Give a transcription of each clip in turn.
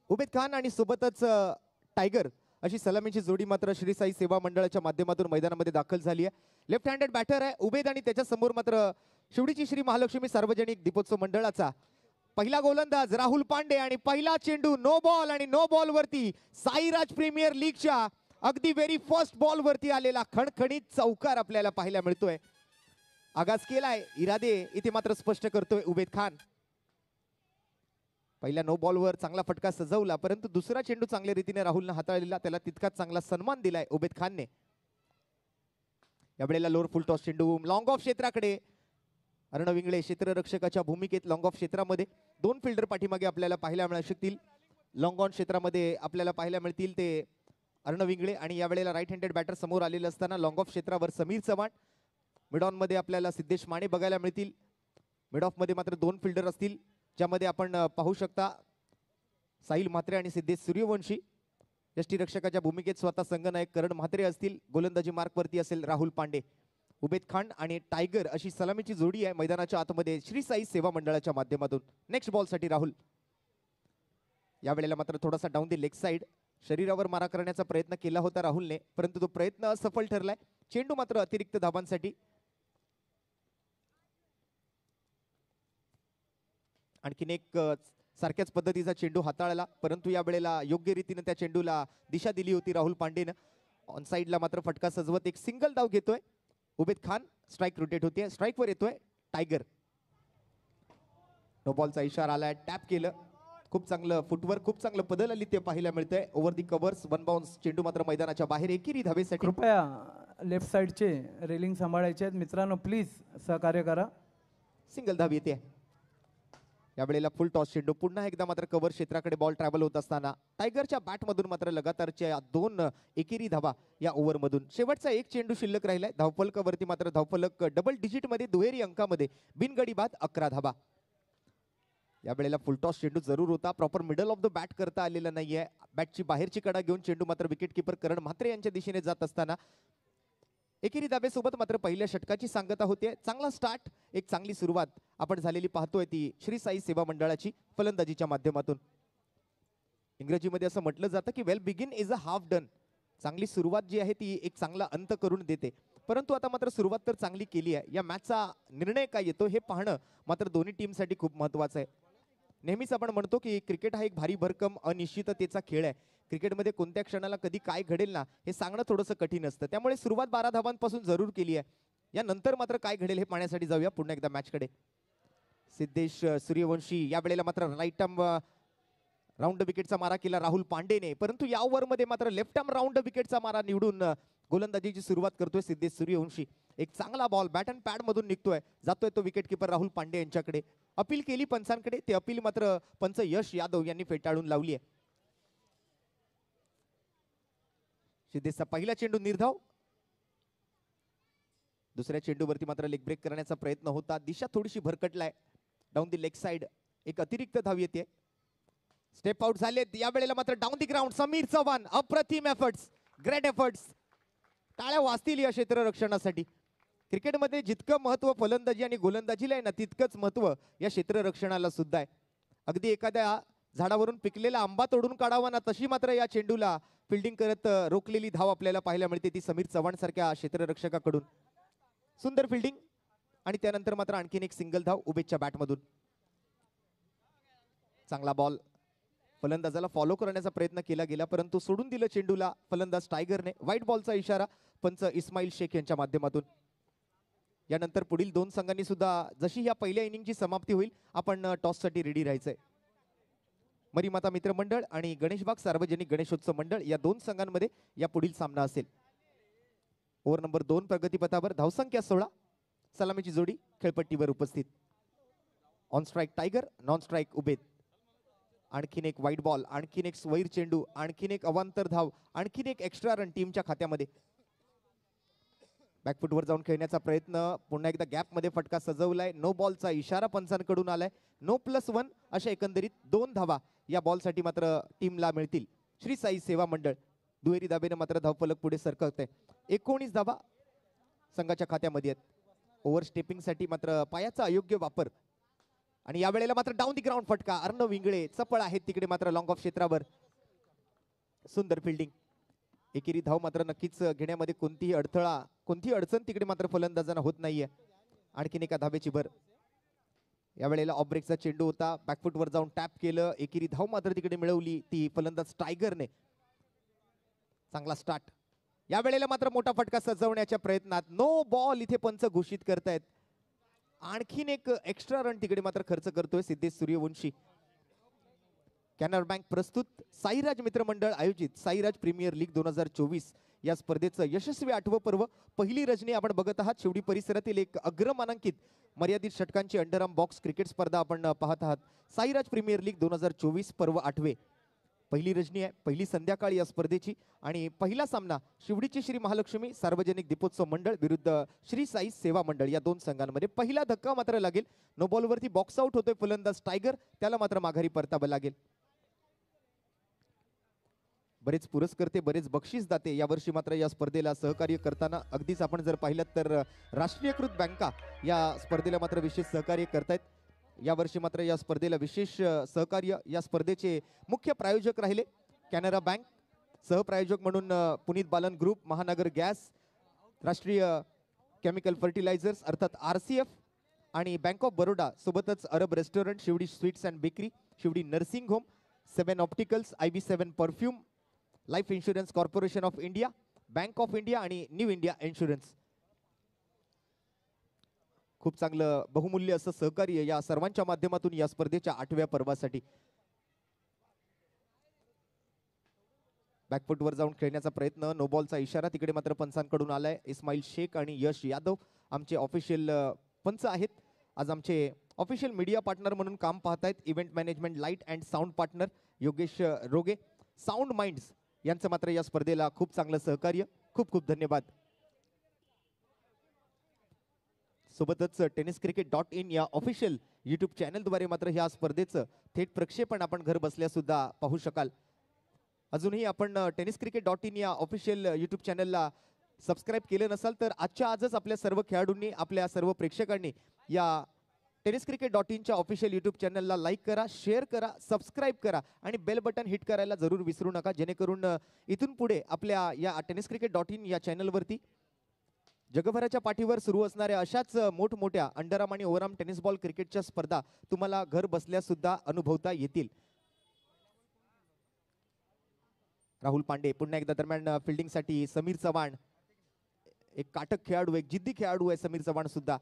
उबेद खान आणि सोबतच टायगर अशी सलामीची जोडी मात्र श्री साई सेवा मंडळाच्या माध्यमातून मैदानामध्ये दाखल झाली आहे. लेफ्ट हँडेड बॅटर आहे उबेद आणि त्याच्या समोर मात्र शिवडीची श्री महालक्ष्मी सार्वजनिक दीपोत्सव मंडळाचा पहिला गोलंदाज राहुल पांडे आणि पहिला चेंडू नो बॉल आणि नो बॉल वरती साईराज प्रीमियर लीगच्या अगदी व्हेरी फर्स्ट बॉल वरती आलेला खणखणीत चौकार आपल्याला पाहायला मिळतोय. आगाज केलाय इरादे इथे मात्र स्पष्ट करतोय उबेद खान. पहिल्या नो बॉलवर चांगला फटका सजवला परंतु दुसरा चेंडू चांगल्या रीतीने राहुलने हाताळलेला त्याला तितकाच चांगला सन्मान दिलाय उबेद खानने. यावेळेला लोअर फुल टॉस चेंडू लॉंग ऑफ क्षेत्राकडे अर्णव इंगळे क्षेत्ररक्षकाच्या भूमिकेत लॉंग ऑफ क्षेत्रामध्ये दोन फिल्डर पाठीमागे आपल्याला पाहायला मिळू शकतील. लॉंग ऑन क्षेत्रामध्ये आपल्याला पाहायला मिळतील ते अर्णव इंगळे आणि यावेळेला राईट हँडेड बॅटर समोर आलेलं असताना लॉंग ऑफ क्षेत्रावर समीर चव्हाण. मिड ऑन मध्ये आपल्याला सिद्धेश माने बघायला मिळतील. मिड ऑफ मध्ये मात्र दोन फिल्डर असतील ज्यामध्ये आपण पाहू शकता साहिल म्हात्रे आणि सिद्धेश सूर्यवंशी. यष्टीरक्षकाच्या भूमिकेत स्वतः संघनायक करण म्हात्रे असतील. गोलंदाजी मार्कवरती असेल राहुल पांडे. उबेद खान आणि टायगर अशी सलामीची जोडी आहे मैदानाच्या आतमध्ये श्री साई सेवा मंडळाच्या माध्यमातून. नेक्स्ट बॉल साठी राहुल. यावेळेला मात्र थोडासा डाऊन दी लेग साइड शरीरावर मारा करण्याचा प्रयत्न केला होता राहुलने परंतु तो प्रयत्न असफल ठरलाय. चेंडू मात्र अतिरिक्त धाबांसाठी. आणखीन एक सारख्याच पद्धतीचा चेंडू हाताळला परंतु यावेळेला योग्य रीतीने त्या चेंडूला दिशा दिली होती राहुल पांडेनं. ऑन साइडला मात्र फटका सजवत एक सिंगल धाव घेतोय उबेद खान. स्ट्राइक रोटेट होते. स्ट्राइक वर येतोय टायगर. नो बॉलचा इशारा आलाय. टॅप केलं. खूप चांगलं फुटवर्क खूप चांगलं पदल आली ते पाहायला मिळतंय. ओव्हर दी कव्हर्स वन बाउन्स चेंडू मात्र मैदानाच्या बाहेर एकेरी धावेसाठी. कृपया लेफ्ट साइडचे रेलिंग सांभाळायचे आहेत मित्रांनो प्लीज सहकार्य करा. सिंगल धाव येते. यावेळेला फुल टॉस चेंडू पुन्हा एकदा मात्र कव्हर क्षेत्राकडे बॉल ट्रॅव्हल होत असताना टायगरच्या बॅटमधून मात्र लगातारच्या दोन एकेरी धावा या ओव्हरमधून. शेवटचा एक चेंडू शिल्लक राहिलाय. धावफलकावरती मात्र धावफलक डबल डिजिट मध्ये दुहेरी अंकामध्ये बिनगडी बाद 11 धावा. यावेळेला फुल टॉस चेंडू जरूर होता. Proper middle of the bat करता आलेला नाहीये. बॅटची बाहेरची कडा घेऊन चेंडू मात्र विकेट किपर करण म्हात्रे यांच्या दिशेने जात असताना एकेरी धाब्यासोबत मात्र पहिल्या षटकाची सांगता होते. चांगला स्टार्ट एक चांगली सुरुवात आपण झालेली पाहतोय ती श्री साई सेवा मंडळाची फलंदाजीच्या माध्यमातून. इंग्रजीमध्ये असं म्हटलं जातं की well begin is a half done. चांगली सुरुवात जी आहे ती एक चांगला अंत करून देते. परंतु आता मात्र सुरुवात तर चांगली केली आहे. या मॅचचा निर्णय काय येतो हे पाहणं मात्र दोन्ही टीमसाठी खूप महत्वाचं आहे. नेहमीच आपण म्हणतो की क्रिकेट हा एक भारी भरकम अनिश्चिततेचा खेळ आहे. क्रिकेटमध्ये कोणत्या क्षणाला कधी काय घडेल ना हे सांगणं थोडंसं कठीण असतं. त्यामुळे सुरुवात 12 धावांपासून जरूर केली आहे. यानंतर मात्र काय घडेल हे पाहण्यासाठी जाऊया पुन्हा एकदा मॅचकडे. सिद्धेश सूर्यवंशी यावेळेला मात्र राईट आर्म राऊंड विकेटचा मारा केला राहुल पांडेने परंतु या ओव्हरमध्ये मात्र लेफ्ट आर्म राऊंड विकेटचा मारा निवडून गोलंदाजीची सुरुवात करतोय सिद्धेश सूर्यवंशी. एक चांगला बॉल बॅट अँड पॅड मधून निघतोय. जातोय तो विकेट किपर राहुल पांडे यांच्याकडे. अपील केली पंचांकडे. ते अपील मात्र पंच यश यादव यांनी फेटाळून लावली आहे. सिद्धेशचा पहिला चेंडू निर्धाव. दुसऱ्या चेंडूवरती मात्र लेग ब्रेक करण्याचा प्रयत्न होता. दिशा थोडीशी भरकटलाय. डाऊन दी लेग साइड एक अतिरिक्त धाव येते. स्टेप आउट झालेत. यावेळेला मात्र down the ground Sameer Chavan. अप्रतिम एफर्ट्स. Great efforts. टाळ्या वाजतील या क्षेत्ररक्षणासाठी. क्रिकेटमध्ये जितकं महत्व फलंदाजी आणि गोलंदाजीला आहे ना तितकंच महत्व या क्षेत्ररक्षणाला सुद्धा आहे. अगदी एखाद्या झाडावरून पिकलेला आंबा तोडून काढावा ना तशी मात्र या चेंडूला फिल्डिंग करत रोखलेली धाव आपल्याला पाहायला मिळते ती समीर चव्हाण सारख्या क्षेत्ररक्षकाकडून. सुंदर फिल्डिंग आणि त्यानंतर मात्र आणखीन एक सिंगल धाव उबेदच्या बॅटमधून. चांगला बॉल फलंदाजाला फॉलो करण्याचा प्रयत्न केला गेला परंतु सोडून दिलं चेंडूला फलंदाज टायगरने. व्हाईट बॉलचा इशारा पंच इस्माईल शेख यांच्या माध्यमातून. यानंतर पुढील दोन संघांनी सुद्धा जशी या पहिल्या इनिंगची समाप्ती होईल आपण टॉससाठी रेडी राहायचंय. मरीमाता मित्र मंडळ आणि गणेशबाग सार्वजनिक गणेशोत्सव मंडळ या दोन संघांमध्ये या पुढील सामना असेल. ओव्हर नंबर 2 प्रगतीपथावर धावसंख्या 16. सलामीची जोडी खेळपट्टीवर उपस्थित. On strike tiger non strike Ubed. आणखीन एक व्हाईट बॉल आणखीन एक स्वैर चेंडू आणखीन एक अवांतर धाव आणखीन एक एक्स्ट्रा रन टीमच्या खात्यामध्ये. बॅकफुटवर जाऊन खेळण्याचा प्रयत्न पुन्हा एकदा गॅप मध्ये फटका सजवलाय. नो बॉलचा इशारा पंचांकडून आलाय. नो +1 अशा एकंदरीत 2 धावा या बॉलसाठी मात्र टीमला मिळतील. श्री साई सेवा मंडळ दुहेरी धाबेने मात्र धावफलक पुढे सरकत आहे. 19 धावा संघाच्या खात्यामध्ये आहेत. ओव्हर स्टेपिंग साठी मात्र पायाचा अयोग्य वापर आणि यावेळेला मात्र डाऊन दी ग्राउंड फटका. अर्णव इंगळे चपळ आहेत तिकडे मात्र लॉंग ऑफ क्षेत्रावर. सुंदर फिल्डिंग. एकेरी धाव मात्र नक्कीच घेण्यामध्ये कोणतीही अडचण तिकडे मात्र फलंदाजांना होत नाहीये. आणखीन एका धावेची भर. यावेळेला ऑफ ब्रेकचा चेंडू होता, बॅकफुटवर जाऊन टॅप केलं. एकेरी धाव मात्र तिकडे मिळवली ती फलंदाज टायगरने. चांगला स्टार्ट. यावेळेला मात्र मोठा फटका सजवण्याच्या प्रयत्नात नो बॉल इथे पंच घोषित करतायत. आणखीन एक एक्स्ट्रा रन तिकडे मात्र खर्च करतोय सिद्धेश सूर्यवंशी. कॅनरा बँक प्रस्तुत साईराज मित्रमंडळ आयोजित साईराज प्रीमियर लीग 2024 या स्पर्धेचं यशस्वी 8वं पर्व. पहिली रजनी आपण बघत आहात. शिवडी परिसरातील एक अग्रमानांकित मर्यादित षटकांची अंडरआर्म बॉक्स क्रिकेट स्पर्धा आपण पाहत आहात. साईराज प्रीमियर लीग 2024 पर्व 8वे. पहिली रजनी आहे, पहिली संध्याकाळ या स्पर्धेची. आणि पहिला सामना शिवडीची श्री महालक्ष्मी सार्वजनिक दीपोत्सव मंडळ विरुद्ध श्री साई सेवा मंडळ या दोन संघांमध्ये. पहिला धक्का मात्र लागेल. नो बॉलवरती बॉक्स आउट होतोय फलंदाज टायगर, त्याला मात्र माघारी परतावं लागेल. बरेच पुरस्कर्ते, बरेच बक्षीस दाते यावर्षी मात्र या स्पर्धेला सहकार्य करताना अगदीच आपण जर पाहिलं तर राष्ट्रीयकृत बँका या स्पर्धेला मात्र विशेष सहकार्य करतायत. यावर्षी मात्र या स्पर्धेला विशेष सहकार्य या स्पर्धेचे मुख्य प्रायोजक राहिले कॅनरा बँक, सहप्रायोजक म्हणून पुनीत बालन ग्रुप, महानगर गॅस, राष्ट्रीय केमिकल फर्टिलायझर्स अर्थात RCF आणि बँक ऑफ बरोडा, सोबतच Arab restaurant, Shivadi sweets and bakery, Shivadi nursing home, 7 opticals, IB7 perfume, life insurance corporation of India, bank of India आणि न्यू इंडिया इन्शुरन्स. खूप चांगलं बहुमूल्य असं सहकार्य या सर्वांच्या माध्यमातून या स्पर्धेच्या 8व्या पर्वासाठी. बॅकफुटवर जाऊन खेळण्याचा प्रयत्न, नो बॉलचा इशारा तिकडे मात्र पंचांकडून आलाय. इस्माईल शेख आणि यश यादव आमचे ऑफिशियल पंच आहेत. आज आमचे ऑफिशियल मीडिया पार्टनर म्हणून काम पाहतायत event management light and sound partner Yogesh Roge, sound minds यांचं मात्र या स्पर्धेला खूप चांगलं सहकार्य. खूप खूप धन्यवाद. सोबतच tenniscricket.in या ऑफिशियल यूट्यूब चॅनलद्वारे मात्र ह्या स्पर्धेचं थेट प्रक्षेपण आपण घर बसल्या सुद्धा पाहू शकाल. अजूनही आपण tenniscricket.in या ऑफिशियल यूट्यूब चॅनलला सबस्क्राईब केलं नसाल तर आजच्या आजच आपल्या सर्व खेळाडूंनी, आपल्या सर्व प्रेक्षकांनी या tenniscricket.in च्या ऑफिशियल यूट्यूब चॅनलला लाईक करा, शेअर करा, सबस्क्राईब करा आणि बेल बटन हिट करायला जरूर विसरू नका, जेणेकरून इथून पुढे आपल्या या tenniscricket.in या चॅनलवरती जगभराच्या पाठीवर सुरू असणाऱ्या अशाच मोठमोठ्या अंडरआर्म आणि ओव्हरआर्म टेनिस बॉल क्रिकेटच्या स्पर्धा तुम्हाला घर बसल्या सुद्धा अनुभवता येतील. राहुल पांडे पुन्हा एकदा दरम्यान फिल्डिंगसाठी समीर चव्हाण, एक काटक खेळाडू, एक जिद्दी खेळाडू आहे समीर चव्हाण सुद्धा.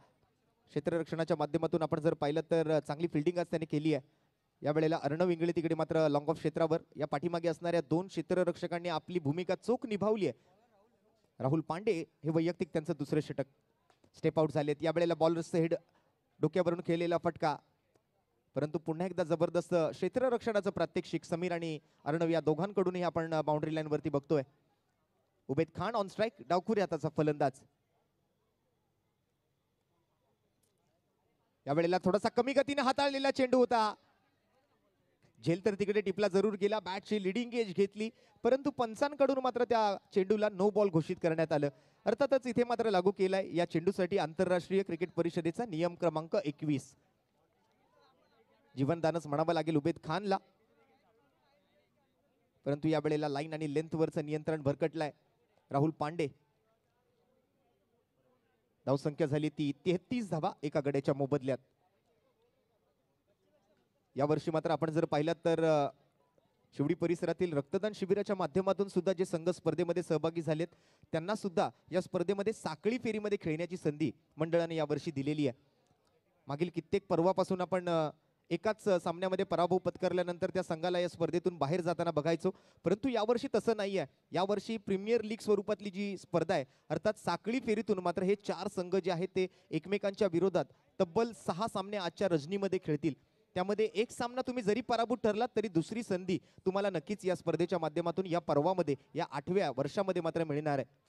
क्षेत्ररक्षणाच्या माध्यमातून आपण जर पाहिलं तर चांगली फिल्डिंग आज त्याने केली आहे. यावेळेला अर्णव इंगळे तिकडे मात्र लॉंग ऑफ क्षेत्रावर. या पाठीमागे असणाऱ्या दोन क्षेत्ररक्षकांनी आपली भूमिका चोख निभावली आहे. राहुल पांडे हे वैयक्तिक त्यांचं दुसरं षटक. स्टेप आउट झालेत. यावेळेला बॉलरचं हेड डोक्यावरून खेळलेला फटका, परंतु पुन्हा एकदा जबरदस्त क्षेत्ररक्षणाचं प्रात्यक्षिक समीर आणि अर्णव या दोघांकडूनही आपण बाउंड्री लाईन वरती बघतोय. उबेद खान ऑन स्ट्राईक, डावखुरी हाताचा फलंदाज. यावेळेला थोडासा कमी गतीने हाताळलेला चेंडू होता. झेल तर तिकडे टिपला जरूर गेला, बॅटची लिडिंग एज घेतली, परंतु पंचांकडून मात्र त्या चेंडूला नो बॉल घोषित करण्यात आलं. अर्थातच इथे मात्र लागू केलाय या चेंडूसाठी आंतरराष्ट्रीय क्रिकेट परिषदेचा नियम क्रमांक 21. जीवनदानच म्हणावं लागेल उबेद खानला, परंतु यावेळेला लाईन आणि लेंथवरचं नियंत्रण भरकटलंय. राहुल पांडे, धावसंख्या झाली ती 33 धावा एका गड्याच्या मोबदल्यात. यावर्षी मात्र आपण जर पाहिलं तर शिवडी परिसरातील रक्तदान शिबिराच्या माध्यमातून सुद्धा जे संघ स्पर्धेमध्ये सहभागी झालेत त्यांना सुद्धा या स्पर्धेमध्ये साखळी फेरीमध्ये खेळण्याची संधी मंडळाने यावर्षी दिलेली आहे. मागील कित्येक पर्वापासून आपण एकाच सामन्यामध्ये पराभव पत्करल्यानंतर त्या संघाला या स्पर्धेतून बाहेर जाताना बघायचो, परंतु यावर्षी तसं नाही आहे. यावर्षी प्रीमियर लीग स्वरूपातली जी स्पर्धा आहे अर्थात साखळी फेरीतून मात्र हे 4 संघ जे आहेत ते एकमेकांच्या विरोधात तब्बल 6 सामने आजच्या रजनीमध्ये खेळतील. त्यामध्ये एक सामना तुम्ही जरी पराभूत ठरलात तरी दुसरी संधी तुम्हाला नक्कीच या स्पर्धेच्या माध्यमातून या पर्वामध्ये या 8व्या वर्षामध्ये मात्र मिळणार आहे.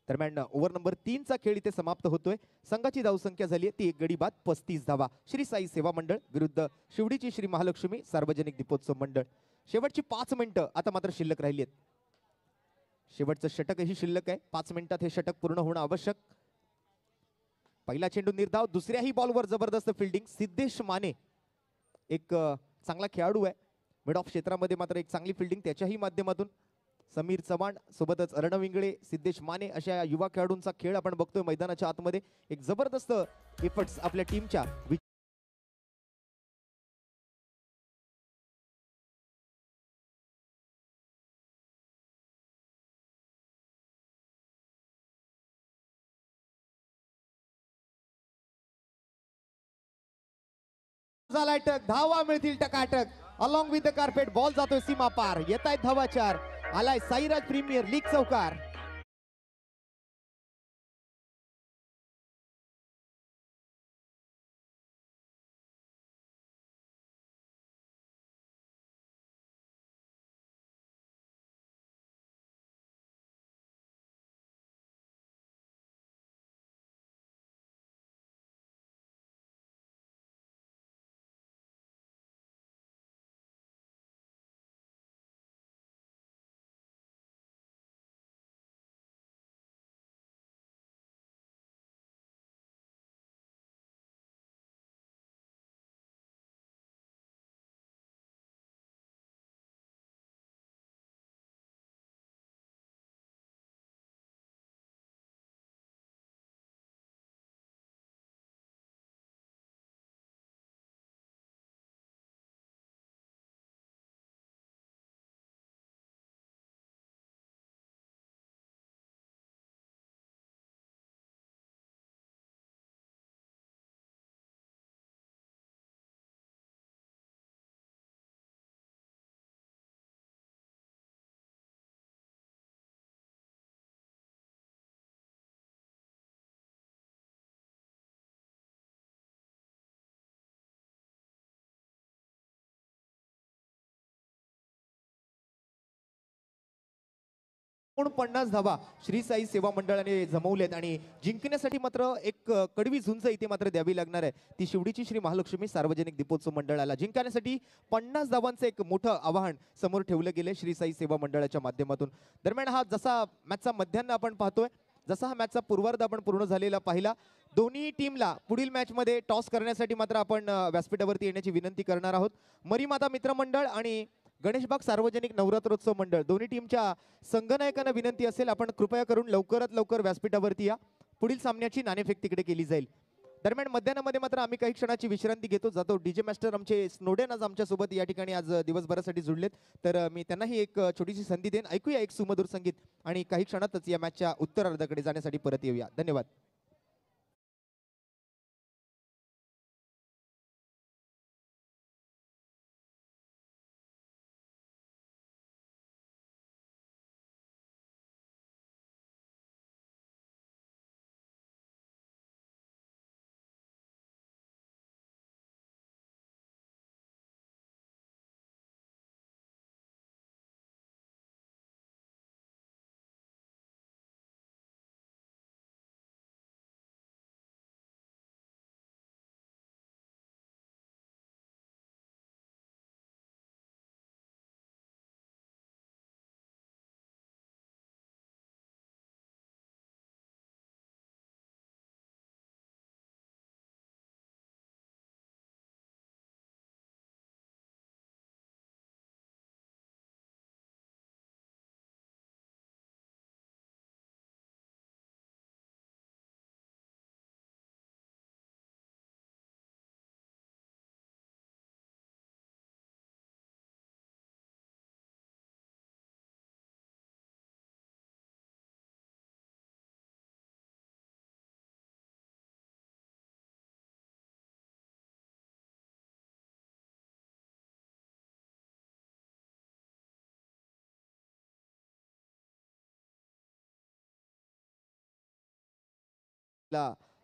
दरम्यान ओव्हर नंबर 3 चा खेळ इथे समाप्त होतोय. संघाची धावसंख्या झाली आहे ती एक गडी बाद 35 धावा. श्री साई सेवा मंडळ विरुद्ध शिवडीची श्री महालक्ष्मी सार्वजनिक दीपोत्सव मंडळ. शेवटची 5 मिनिटं आता मात्र शिल्लक राहिली आहेत. शेवटचं षटकही शिल्लक आहे. 5 मिनिटात हे षटक पूर्ण होणं आवश्यक. पहिला चेंडू निर्धाव, दुसऱ्याही बॉलवर जबरदस्त फिल्डिंग. सिद्धेश माने एक चांगला खेळाडू आहे, मिड ऑफ क्षेत्रामध्ये मात्र एक चांगली फिल्डिंग त्याच्याही माध्यमातून. समीर चव्हाण सोबतच अर्णव इंगळे, सिद्धेश माने अशा युवा खेळाडूंचा खेळ आपण बघतोय मैदानाच्या आतमध्ये. एक जबरदस्त एफर्ट्स आपल्या टीमच्या. झालाय टक, धावा मिळतील टकाटक. Along with the carpet ball जातोय सीमा पार. येत आहेत धावा 4. आलाय साईराज प्रीमियर लीग चौकार. पण 50 धावा श्री साई सेवा मंडळाने जमवलेत आणि जिंकण्यासाठी मात्र एक कडवी झुंज इथे मात्र द्यावी लागणार आहे. ती शिवडीची श्री महालक्ष्मी सार्वजनिक दीपोत्सव मंडळाला. जिंकण्यासाठी 50 धावांचं एक मोठं आवाहन समोर ठेवलं गेले श्री साई सेवा मंडळाच्या माध्यमातून. दरम्यान हा जसा मॅचचा मध्यान्ह आपण पाहतोय, जसा हा मॅचचा पूर्वार्ध आपण पूर्ण झालेला पाहिला, दोन्ही टीमला पुढील मॅच मध्ये टॉस करण्यासाठी मात्र आपण व्यासपीठावरती येण्याची विनंती करणार आहोत. मरीमाता मित्रमंडळ आणि गणेशबाग सार्वजनिक नवरात्रोत्सव मंडळ दोन्ही टीमच्या संघनायकांना विनंती असेल, आपण कृपया करून लवकरात लवकर व्यासपीठावरती या. पुढील सामन्याची नाणेफेक तिकडे केली जाईल. दरम्यान मध्यान्हामध्ये मात्र आम्ही काही क्षणाची विश्रांती घेतो. जातो डीजे मास्टर आमचे स्नोडेन आज आमच्या सोबत या ठिकाणी आज दिवसभरासाठी जुळलेत, तर मी त्यांनाही एक छोटीशी संधी देईन. ऐकूया एक सुमधुर संगीत आणि काही क्षणातच या मॅचच्या उत्तरार्धाकडे जाण्यासाठी परत येऊया. धन्यवाद.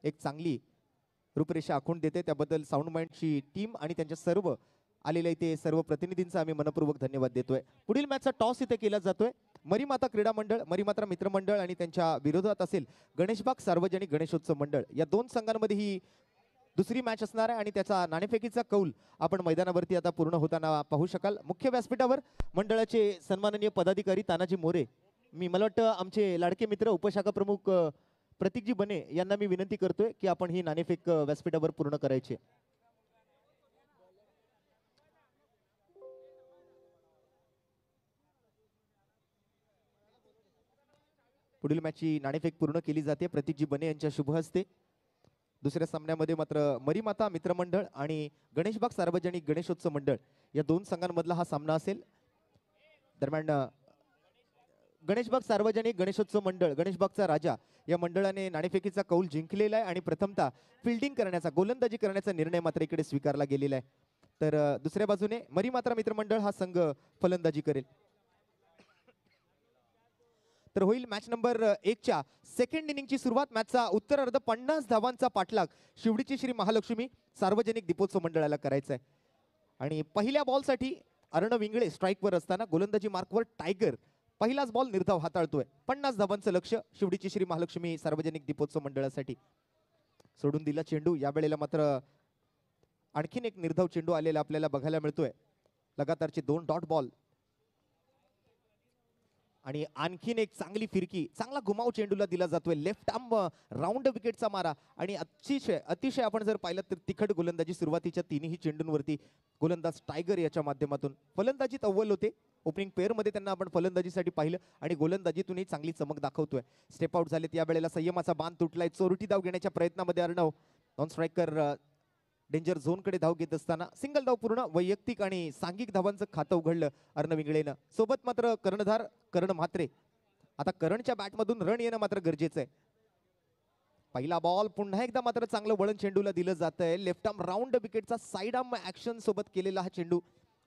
एक चांगली रूपरेषा आखून देते, त्याबद्दल साऊंड माइंडची टीम आणि त्यांच्या सर्व आलेल्या इथे सर्व प्रतिनिधींचा आम्ही मनपूर्वक धन्यवाद देतोय. पुढील मॅचचा टॉस इथे केला जातोय. मरीमाता क्रीडा मंडळ, मरीमाता मित्रमंडळ आणि त्यांच्या विरोधात असेल गणेशबाग सार्वजनिक गणेशोत्सव मंडळ. या दोन संघांमध्ये ही दुसरी मॅच असणार आहे आणि त्याचा नाणेफेकीचा कौल आपण मैदानावरती आता पूर्ण होताना पाहू शकाल. मुख्य व्यासपीठावर मंडळाचे सन्माननीय पदाधिकारी तानाजी मोरे, मला वाटतं आमचे लाडके मित्र उपशाखा प्रमुख प्रतीकजी बने यांना मी विनंती करतोय की आपण ही नाणेफेक व्यासपीठावर पूर्ण करायची आहे. पुढील मॅचची नाणेफेक पूर्ण केली जाते प्रतीकजी बने यांच्या शुभ हस्ते. दुसऱ्या सामन्यामध्ये मात्र मरीमाता मित्रमंडळ आणि गणेशबाग सार्वजनिक गणेशोत्सव मंडळ या दोन संघांमधला हा सामना असेल. दरम्यान गणेशबाग सार्वजनिक गणेशोत्सव मंडळ गणेशबागचा राजा या मंडळाने नाणेफेकीचा कौल जिंकलेला आहे आणि प्रथमतः फिल्डिंग करण्याचा गोलंदाजी करण्याचा निर्णय मात्र इकडे स्वीकारला गेलेला आहे. तर दुसऱ्या बाजूने मरीमाता मित्रमंडळ हा संघ फलंदाजी करेल. तर होईल मॅच नंबर 1च्या सेकंड इनिंगची सुरुवात. मॅचचा उत्तरार्ध 50 धावांचा पाठलाग शिवडीची श्री महालक्ष्मी सार्वजनिक दीपोत्सव मंडळाला करायचा आहे. आणि पहिल्या बॉलसाठी अर्णव इंगळे स्ट्राईकवर असताना गोलंदाजी मार्कवर टायगर पहिलाच बॉल निर्धाव हाताळतोय. 50 धावांचं लक्ष शिवडीची श्री महालक्ष्मी सार्वजनिक दीपोत्सव मंडळासाठी. सोडून दिला चेंडू. यावेळेला मात्र आणखीन एक निर्धाव चेंडू आलेला आपल्याला बघायला मिळतोय. लगातारचे 2 डॉट बॉल आणि आणखीन एक चांगली फिरकी, चांगला घुमाव चेंडूला दिला जातोय. लेफ्ट आर्म राऊंड विकेटचा मारा आणि अतिशय आपण जर पाहिलं तर तिखट गोलंदाजी सुरुवातीच्या तिन्ही चेंडूंवरती गोलंदाज टायगर याच्या माध्यमातून फलंदाजीत अव्वल होते. ओपनिंग पेअर मध्ये त्यांना आपण फलंदाजीसाठी पाहिलं आणि गोलंदाजीतूनही चांगली चमक दाखवतोय. स्टेप आउट झालेत. यावेळेला संयमाचा बांध तुटलाय. चोरटी धाव घेण्याच्या प्रयत्नामध्ये Arnav non striker danger zone कडे धाव घेत असताना सिंगल धाव पूर्ण. वैयक्तिक आणि सांघिक धावांचं खातं उघडलं अर्णव इंगळेनं. सोबत मात्र कर्णधार करण म्हात्रे. आता करणच्या बॅटमधून रन येणं मात्र गरजेचं आहे. पहिला बॉल पुन्हा एकदा मात्र चांगलं वळण चेंडूला दिलं जात आहे. लेफ्ट आर्म राऊंड विकेटचा साईड आर्म ऍक्शन सोबत केलेला हा चेंडू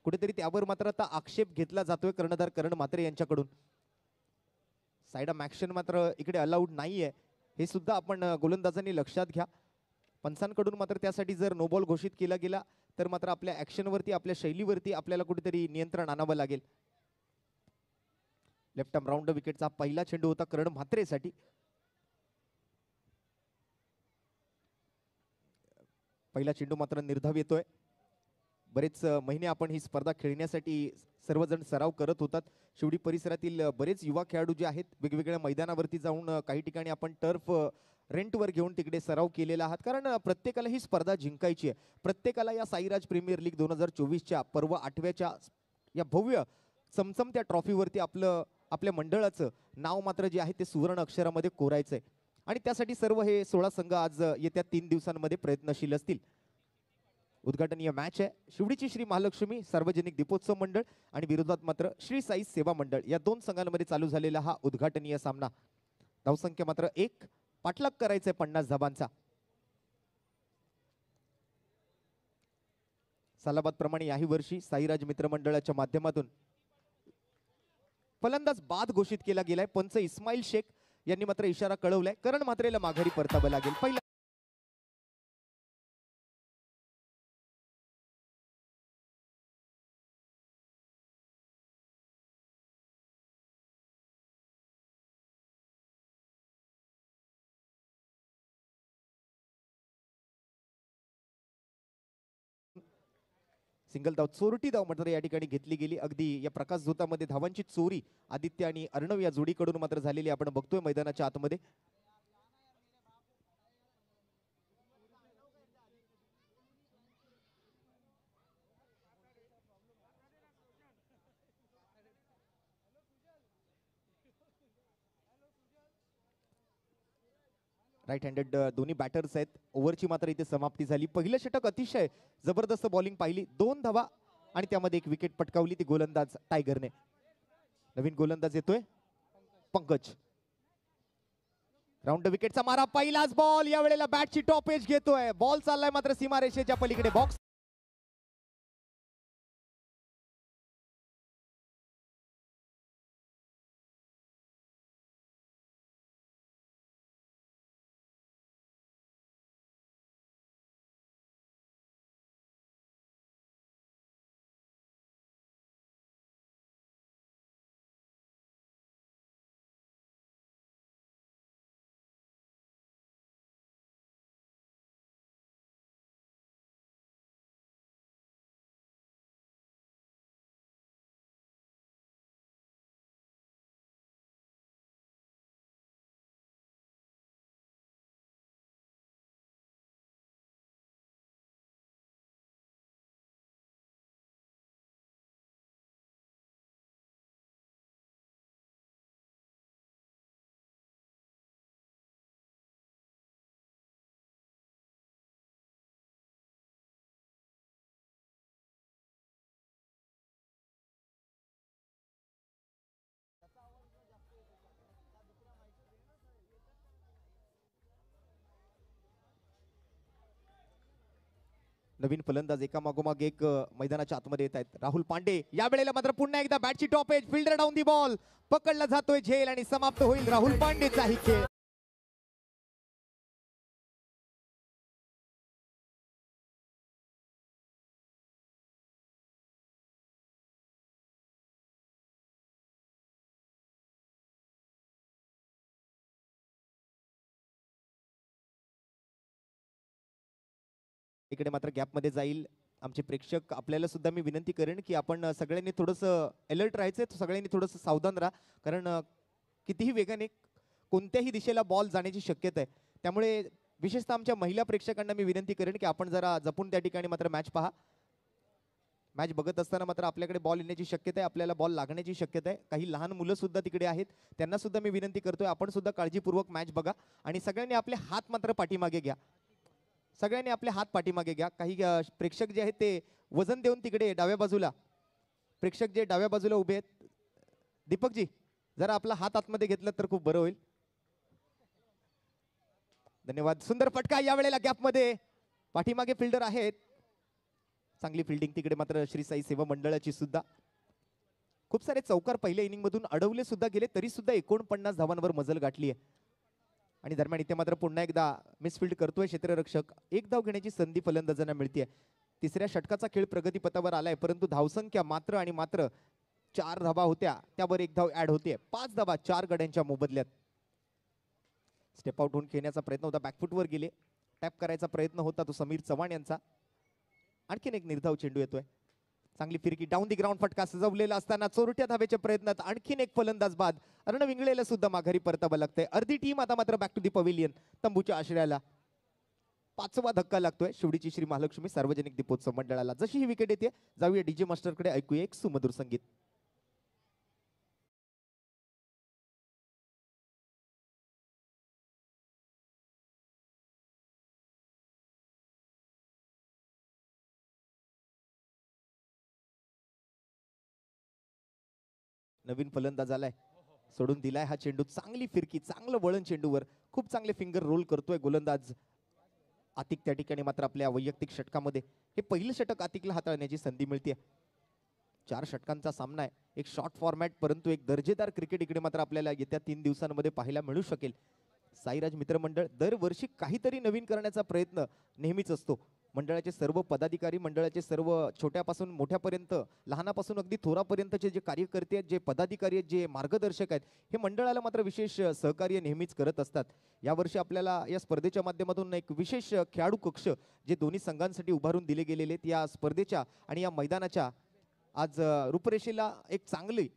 कुठेतरी त्यावर मात्र आता आक्षेप घेतला जातोय कर्णधार करण म्हात्रे यांच्याकडून. साईड आर्म ऍक्शन मात्र इकडे अलाउड नाहीये हे सुद्धा आपण गोलंदाजांनी लक्षात घ्या. पंचांकडून मात्र त्यासाठी जर नो बॉल घोषित केला गेला तर मात्र आपल्या ऍक्शनवरती आपल्या शैलीवरती आपल्याला कुठेतरी नियंत्रण आणावं लागेल. लेफ्ट आर्म राऊंड विकेटचा पहिला चेंडू होता करण म्हात्रेसाठी. पहिला चेंडू मात्र निर्धाव येतोय. बरेच महिने आपण ही स्पर्धा खेळण्यासाठी सर्वजण सराव करत होतात. शिवडी परिसरातील बरेच युवा खेळाडू जे आहेत वेगवेगळ्या मैदानावरती जाऊन काही ठिकाणी आपण टर्फ रेंटवर घेऊन तिकडे सराव केलेला आहात. कारण प्रत्येकाला ही स्पर्धा जिंकायची आहे. प्रत्येकाला या साईराज प्रीमियर लीग 2024च्या पर्व 8व्याच्या या भव्य चमचमत्या ट्रॉफीवरती आपल्या मंडळाचं नाव मात्र जे आहे ते सुवर्ण अक्षरामध्ये कोरायचंय. आणि त्यासाठी सर्व हे 16 संघ आज येत्या 3 दिवसांमध्ये प्रयत्नशील असतील. उद्घाटनीय मॅच आहे. शिवडीची श्री महालक्ष्मी सार्वजनिक दीपोत्सव मंडळ आणि विरोधात मात्र श्री साई सेवा मंडळ या दोन संघांमध्ये चालू झालेला हा उद्घाटनीय सामना. धावसंख्या मात्र 1. पाठलाग करायचंय 50 धाबांचा. सालाबाद प्रमाणे याही वर्षी साईराज मित्रमंडळाच्या माध्यमातून फलंदाज बाद घोषित केला गेलाय. पंच इस्माईल शेख यांनी मात्र इशारा कळवलाय करण म्हात्रेला माघारी परतावं लागेल. पहिला सिंगल धाव चोरटी धाव मात्र या ठिकाणी घेतली गेली. अगदी या प्रकाश झोतामध्ये धावांची चोरी आदित्य आणि अर्णव या जोडीकडून मात्र झालेली आपण बघतोय मैदानाच्या आतमध्ये. राईट हँडेड दोन्ही बॅटर्स आहेत. ओव्हरची मात्र इथे समाप्ती झाली. पहिलं षटक अतिशय जबरदस्त बॉलिंग पाहिली. 2 धावा आणि त्यामध्ये एक विकेट पटकावली ती गोलंदाज टायगरने. नवीन गोलंदाज येतोय पंकज. राऊंड विकेटचा मारा. पहिलाच बॉल. यावेळेला बॅटची टॉप एज घेतोय. बॉल चाललाय मात्र सीमारेषेच्या पलीकडे. बॉक्स नवीन फलंदाज एका मागोमाग एक मैदानाच्या आतमध्ये येत आहेत. राहुल पांडे या वेळेला मात्र पुन्हा एकदा बॅटची top edge, fielder down the ball, पकडला जातोय झेल आणि समाप्त होईल राहुल पांडेचा ही खेळ. इकडे मात्र गॅपमध्ये जाईल आमचे प्रेक्षक. आपल्याला सुद्धा मी विनंती करेन की आपण सगळ्यांनी थोडंसं अलर्ट राहायचं, सगळ्यांनी थोडंसं सावधान राहा, कारण कितीही वेगाने कोणत्याही दिशेला बॉल जाण्याची शक्यता आहे. त्यामुळे विशेषतः आमच्या महिला प्रेक्षकांना मी विनंती करेन की आपण जरा जपून त्या ठिकाणी मात्र मॅच पहा. मॅच बघत असताना मात्र आपल्याकडे बॉल येण्याची शक्यता आहे, आपल्याला बॉल लागण्याची शक्यता आहे. काही लहान मुलं सुद्धा तिकडे आहेत, त्यांना सुद्धा मी विनंती करतोय आपण सुद्धा काळजीपूर्वक मॅच बघा आणि सगळ्यांनी आपले हात मात्र पाठीमागे घ्या. सगळ्यांनी आपले हात पाठीमागे घ्या. काही प्रेक्षक जे आहेत ते वजन देऊन तिकडे डाव्या बाजूला, प्रेक्षक जे डाव्या बाजूला उभे आहेत, दीपकजी जरा आपला हात आतमध्ये घेतलं तर खूप बरं होईल. धन्यवाद. सुंदर फटका या वेळेला गॅपमध्ये, पाठीमागे फिल्डर आहेत. चांगली फिल्डिंग तिकडे मात्र श्री साई सेवा मंडळाची सुद्धा. खूप सारे चौकार पहिल्या इनिंग मधून अडवले सुद्धा गेले, तरी सुद्धा 49 धावांवर मजल गाठली आहे. आणि दरम्यान इथे मात्र पुन्हा एकदा मिसफिल्ड करतोय क्षेत्ररक्षक. एक धाव घेण्याची संधी फलंदाजांना मिळते. तिसऱ्या षटकाचा खेळ प्रगतीपथावर आलाय, परंतु धावसंख्या मात्र आणि मात्र 4 धावा होत्या, त्यावर एक धाव ऍड होते. 5 धावा 4 गड्यांच्या मोबदल्यात. स्टेप आउट होऊन खेळण्याचा प्रयत्न होता, बॅकफुटवर गेले, टॅप करायचा प्रयत्न होता तो समीर चव्हाण यांचा. आणखीन एक निर्धाव चेंडू येतोय. चांगली फिरकी, डाऊन दी ग्राउंड फटका सजवलेला असताना चोरट्या धावेच्या प्रयत्नात आणखीन एक फलंदाज बाद. अर्णव इंगळेला सुद्धा माघारी परतावं लागतंय. अर्धी टीम आता मात्र बॅक टू दी पवेलियन, तंबूच्या आश्रयाला. 5वा धक्का लागतोय शिवडीची श्री महालक्ष्मी सार्वजनिक दीपोत्सव मंडळाला. जशी ही विकेट येते जाऊया डीजे मास्टरकडे, ऐकूया एक सुमधुर संगीत. नवीन फलंदाज आलाय, सोडून दिलाय हा चेंडू. चांगली फिरकी, चांगलं वळण चेंडूवर, खूप चांगले फिंगर रोल करतोय गोलंदाज आतिक. त्या ठिकाणी मात्र आपल्या वैयक्तिक षटकामध्ये हे पहिलं षटक आतिकला हाताळण्याची संधी मिळते. 4 षटकांचा सामना आहे, एक शॉर्ट फॉर्मॅट, परंतु एक दर्जेदार क्रिकेट इकडे मात्र आपल्याला येत्या 3 दिवसांमध्ये पाहायला मिळू शकेल. साईराज मित्रमंडळ दरवर्षी काहीतरी नवीन करण्याचा प्रयत्न नेहमीच असतो. मंडळाचे सर्व पदाधिकारी, मंडळाचे सर्व छोट्यापासून मोठ्यापर्यंत, लहानापासून अगदी थोरापर्यंतचे जे कार्यकर्ते आहेत, जे पदाधिकारी आहेत, जे मार्गदर्शक आहेत, हे मंडळाला मात्र विशेष सहकार्य नेहमीच करत असतात. यावर्षी आपल्याला या स्पर्धेच्या माध्यमातून एक विशेष खेळाडू कक्ष जे दोन्ही संघांसाठी उभारून दिले गेलेले आहेत, या स्पर्धेच्या आणि या मैदानाच्या आज रूपरेषेला एक चांगली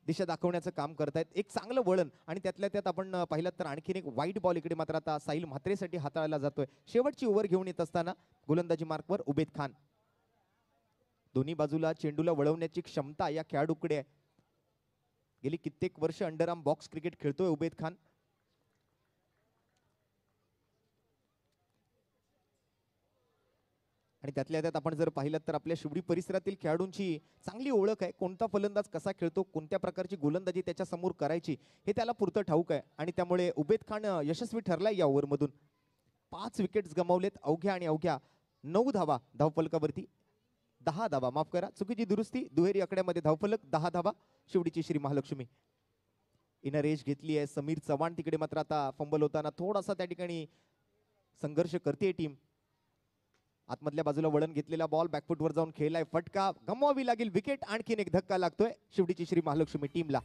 दिशा दाखवण्याचं काम करतायत. एक चांगलं वळण, आणि त्यातल्या त्यात आपण पाहिलं तर आणखीन एक वाईट बॉल इकडे मात्र आता साहिल म्हात्रेसाठी हाताळला जातोय. शेवटची ओव्हर घेऊन येत असताना गोलंदाजी मार्कवर उबेद खान. दोन्ही बाजूला चेंडूला वळवण्याची क्षमता या खेळाडूकडे आहे. गेली कित्येक वर्ष अंडरआर्म बॉक्स क्रिकेट खेळतोय उबेद खान. आणि त्यातल्या त्यात आपण जर पाहिलं तर आपल्या शिवडी परिसरातील खेळाडूंची चांगली ओळख आहे. कोणता फलंदाज कसा खेळतो, कोणत्या प्रकारची गोलंदाजी त्याच्या समोर करायची, हे त्याला पुरतं ठाऊक आहे. आणि त्यामुळे उबेद खान यशस्वी ठरलाय या ओव्हरमधून. 5 विकेट्स गमावलेत, अवघ्या आणि अवघ्या 9 धावा धावफलकावरती. 10 धावा, माफ करा चुकीची दुरुस्ती, दुहेरी आकड्यामध्ये धावफलक 10 धावा शिवडीची श्री महालक्ष्मी. इनर एज घेतली आहे समीर चव्हाण. तिकडे मात्र आता फंबल होताना थोडासा त्या ठिकाणी संघर्ष करते टीम. आतमधल्या बाजूला वळण घेतलेला बॉल बॅकफुटवर जाऊन खेळलाय, फटका, गमवावी लागेल विकेट. आणखीन एक धक्का लागतोय शिवडीची श्री महालक्ष्मी टीमला.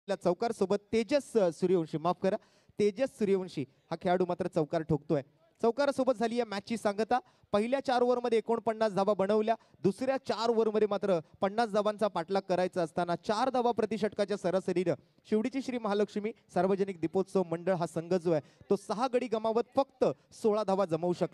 चौकार सोबत तेजस सूर्यवंशी, माफ करा, तेजस सूर्यवंशी हा खेळाडू मात्र चौकार ठोकतोय. चौकारासोबत झाली या मॅचची सांगता. पहिल्या 4 ओव्हरमध्ये 49 धावा बनवल्या. दुसऱ्या 4 ओव्हरमध्ये मात्र 50 धावांचा पाठलाग करायचा असताना 4 धावा प्रतिषटकाच्या सरासरीनं शिवडीची श्री महालक्ष्मी सार्वजनिक दीपोत्सव मंडळ हा संघ जो आहे तो 6 गडी गमावत फक्त 16 धावा जमवू शकला.